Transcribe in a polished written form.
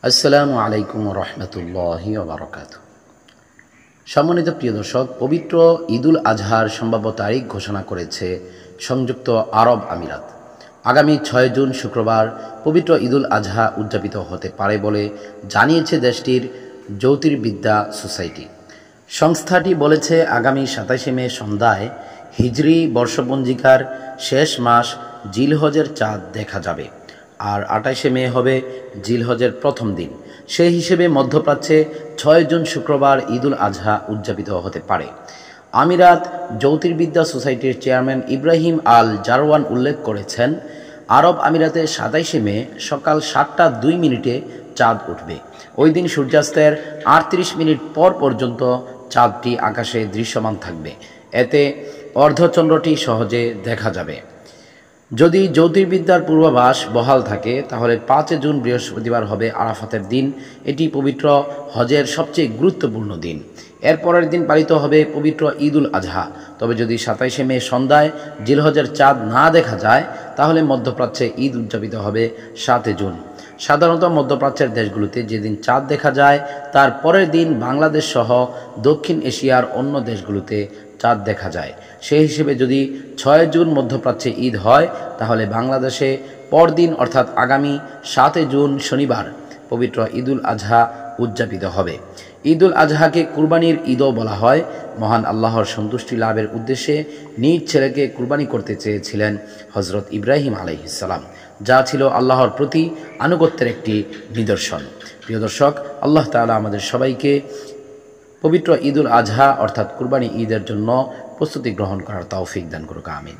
আসসালামু আলাইকুম রহমতুল্লাহি ওয়া বারাকাতুহু। সম্মানিত প্রিয় দর্শক, পবিত্র ঈদুল আজহার সম্ভাব্য তারিখ ঘোষণা করেছে সংযুক্ত আরব আমিরাত। আগামী 6 জুন শুক্রবার পবিত্র ঈদুল আজহা উদযাপিত হতে পারে বলে জানিয়েছে দেশটির জ্যোতির্বিদ্যা সোসাইটি। সংস্থাটি বলেছে, আগামী 27 মে সন্ধ্যায় হিজরি বর্ষপঞ্জিকার শেষ মাস জিলহজের চাঁদ দেখা যাবে, আর 28 মে হবে জিলহজের প্রথম দিন। সেই হিসেবে মধ্যপ্রাচ্যে 6 জুন শুক্রবার ঈদুল আজহা উদযাপিত হতে পারে। আমিরাত জ্যোতির্বিদ্যা সোসাইটির চেয়ারম্যান ইব্রাহিম আল জারওয়ান উল্লেখ করেছেন, আরব আমিরাতে 27 মে সকাল 7টা 2 মিনিটে চাঁদ উঠবে। ওই দিন সূর্যাস্তের 38 মিনিট পর পর্যন্ত চাঁদটি আকাশে দৃশ্যমান থাকবে। এতে অর্ধচন্দ্রটি সহজে দেখা যাবে। যদি জ্যোতির্বিদ্যার পূর্বাভাস বহাল থাকে, তাহলে 5 জুন বৃহস্পতিবার হবে আরাফাতের দিন। এটি পবিত্র হজের সবচেয়ে গুরুত্বপূর্ণ দিন। এর পরের দিন পালিত হবে পবিত্র ঈদুল আজহা। তবে যদি 27 মে সন্ধ্যায় জিলহজের চাঁদ না দেখা যায়, তাহলে মধ্যপ্রাচ্যে ঈদ উদযাপিত হবে 7 জুন। সাধারণত মধ্যপ্রাচ্যের দেশগুলোতে যেদিন চাঁদ দেখা যায়, তার পরের দিন বাংলাদেশ সহ দক্ষিণ এশিয়ার অন্য দেশগুলোতে চাঁদ দেখা যায়। সেই হিসেবে যদি 6 জুন মধ্যপ্রাচ্যে ঈদ হয়, তাহলে বাংলাদেশে পরদিন অর্থাৎ আগামী 7 জুন শনিবার পবিত্র ঈদুল আজহা উদযাপিত হবে। ঈদুল আজহাকে কুরবানির ঈদও বলা হয়। মহান আল্লাহর সন্তুষ্টি লাভের উদ্দেশ্যে নিজ ছেলেকে কুরবানি করতে চেয়েছিলেন হজরত ইব্রাহিম আলাইহিস সালাম, যা ছিল আল্লাহর প্রতি আনুগত্যের একটি নিদর্শন। প্রিয় দর্শক, আল্লাহ তাআলা আমাদের সবাইকে পবিত্র ঈদুল আজহা অর্থাৎ কুরবানি ঈদের জন্য প্রস্তুতি গ্রহণ করার তৌফিক দান করুক। আমিন।